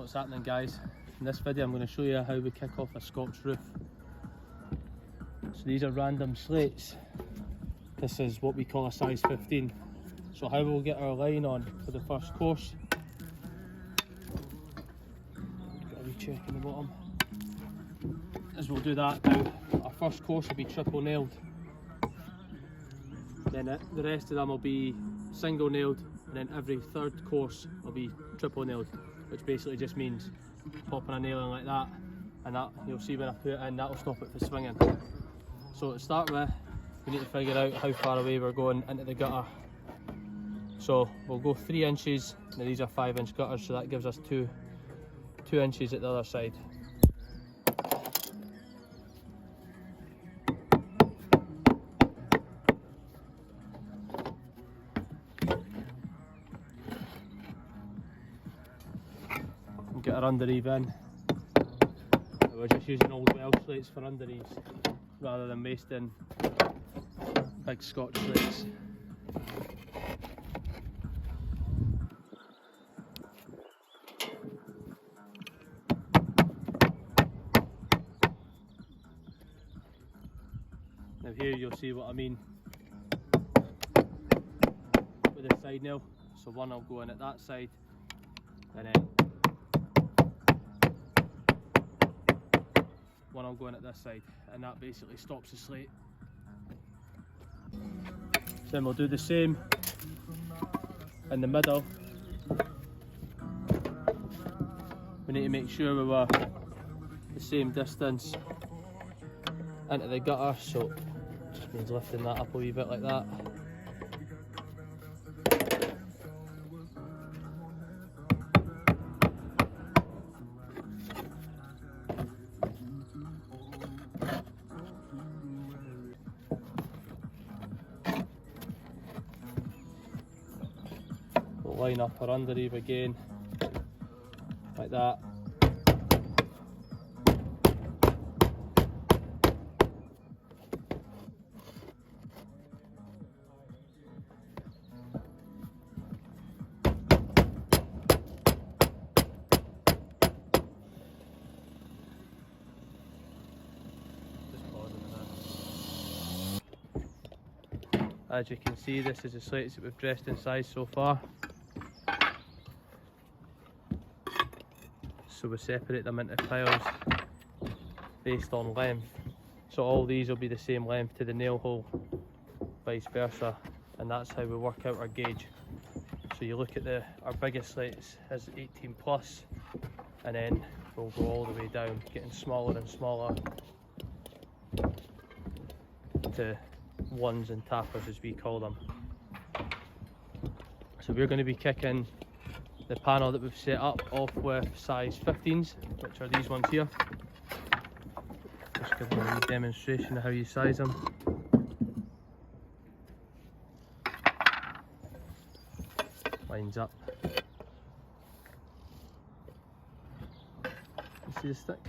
What's happening, guys? In this video I'm going to show you how we kick off a Scotch roof. So these are random slates. This is what we call a size 15. So how we'll get our line on for the first course, got a wee check in the bottom, as we'll do that now. Our first course will be triple nailed, then the rest of them will be single nailed, and then every third course will be triple nailed, which basically just means popping a nail in like that, and that, you'll see when I put it in, that'll stop it from swinging. So to start with, we need to figure out how far away we're going into the gutter. So we'll go 3 inches, now these are 5-inch gutters, so that gives us 2 inches at the other side. Get our undereave in. We're just using old well slates for undereaves rather than wasting big Scotch slates. Now here you'll see what I mean with the side nail. So one will go in at that side, and then one will go in at this side, and that basically stops the slate. Then we'll do the same in the middle. We need to make sure we were the same distance into the gutter, so just means lifting that up a wee bit like that. We'll line up our undereave again, like that. As you can see, this is the slates that we've dressed in size so far. So we separate them into piles based on length. So all these will be the same length to the nail hole, vice versa, and that's how we work out our gauge. So you look at our biggest slates as 18 plus, and then we'll go all the way down, getting smaller and smaller to ones and tappers, as we call them. So we're going to be kicking the panel that we've set up off with size 15s, which are these ones here. Just give you a demonstration of how you size them. Lines up. You see the stick?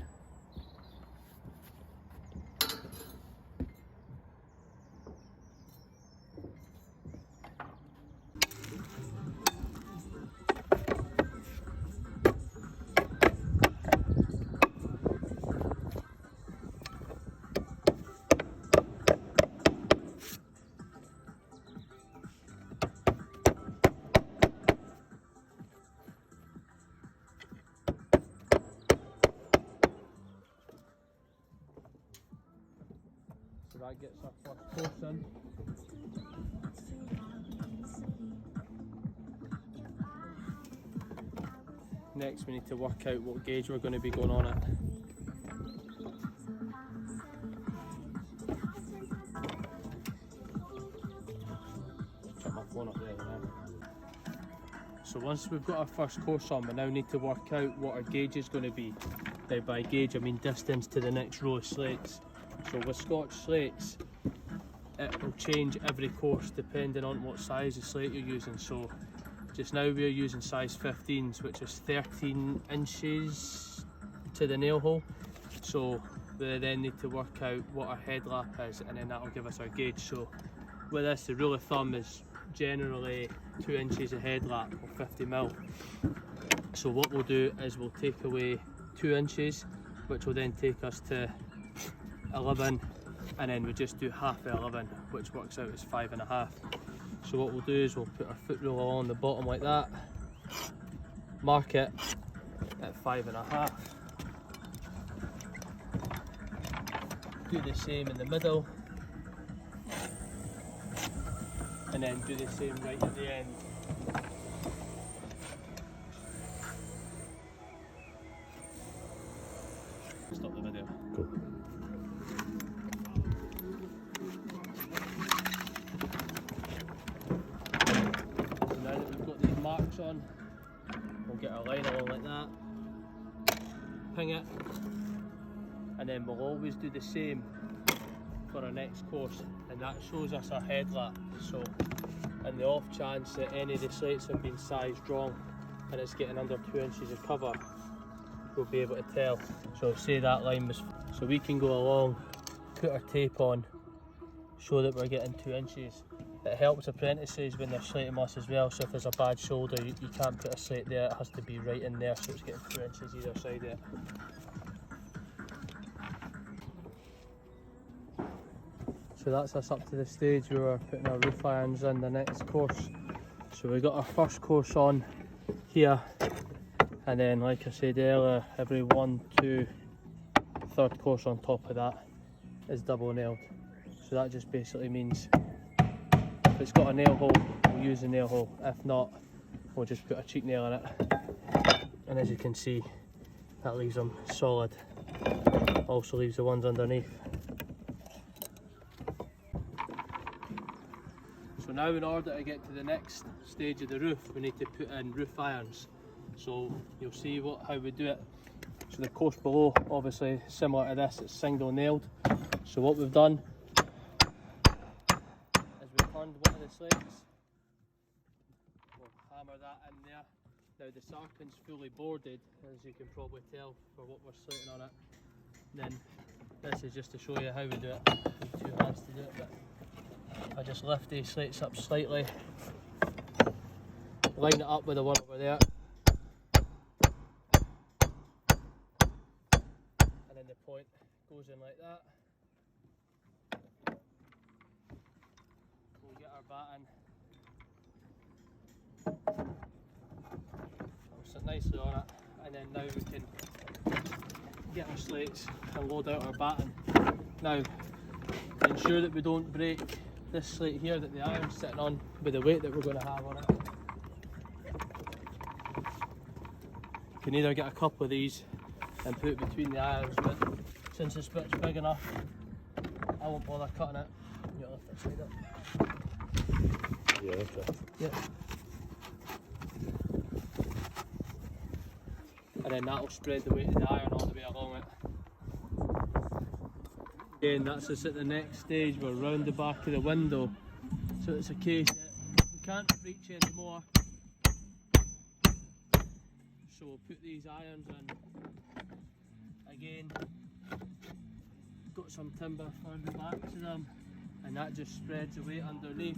So that gets our first course in. Next we need to work out what gauge we're going to be going on at. Chuck my phone up there now. So once we've got our first course on, we now need to work out what our gauge is going to be. Now by gauge I mean distance to the next row of slates. So with Scotch slates, it will change every course depending on what size of slate you're using. So just now we're using size 15s, which is 13 inches to the nail hole. So we then need to work out what our head lap is, and then that will give us our gauge. So with this, the rule of thumb is generally 2 inches of head lap or 50 mil. So what we'll do is we'll take away 2 inches, which will then take us to 11, and then we just do half the 11, which works out as 5.5. So what we'll do is we'll put our foot rule along the bottom like that, mark it at 5.5, do the same in the middle, and then do the same right at the end. Stop the video. Cool. So now that we've got these marks on, we'll get our line along like that, ping it, and then we'll always do the same for our next course, and that shows us our head lap. So in the off chance that any of the slates have been sized wrong and it's getting under 2 inches of cover, we'll be able to tell. So say that line was, so we can go along, put our tape on, show that we're getting 2 inches. It helps apprentices when they're slating us as well, so if there's a bad shoulder, you can't put a slate there, it has to be right in there, so it's getting 2 inches either side of it. So that's us up to the stage where we're putting our roof irons in the next course. So we got our first course on here, and then like I said earlier, every 1, 2, third course on top of that is double nailed. So that just basically means if it's got a nail hole, we'll use a nail hole. If not, we'll just put a cheek nail in it. And as you can see, that leaves them solid. Also leaves the ones underneath. So now in order to get to the next stage of the roof, we need to put in roof irons. So you'll see how we do it. So the course below, obviously similar to this, it's single nailed. So what we've done is we've turned one of the slates, we'll hammer that in there. Now the sarkin's fully boarded, as you can probably tell for what we're slating on it. Then this is just to show you how we do it. Need 2 hands to do it, but I just lift these slates up slightly, line it up with the one over there, and then the point goes in like that. We'll get our batten, we'll sit nicely on it, and then now we can get our slates and load out our batten. Now, ensure that we don't break this slate here that the iron's sitting on with the weight that we're going to have on it. You can either get a couple of these and put it between the irons, but since this bit's big enough, I won't bother cutting it. You lift it side up. Yeah, okay. Yeah. And then that'll spread the weight of the iron all the way along it. Again, that's us at the next stage. We're round the back of the window, so it's a case that we can't reach anymore, so we'll put these irons in. Again, got some timber further back to them, and that just spreads the weight underneath.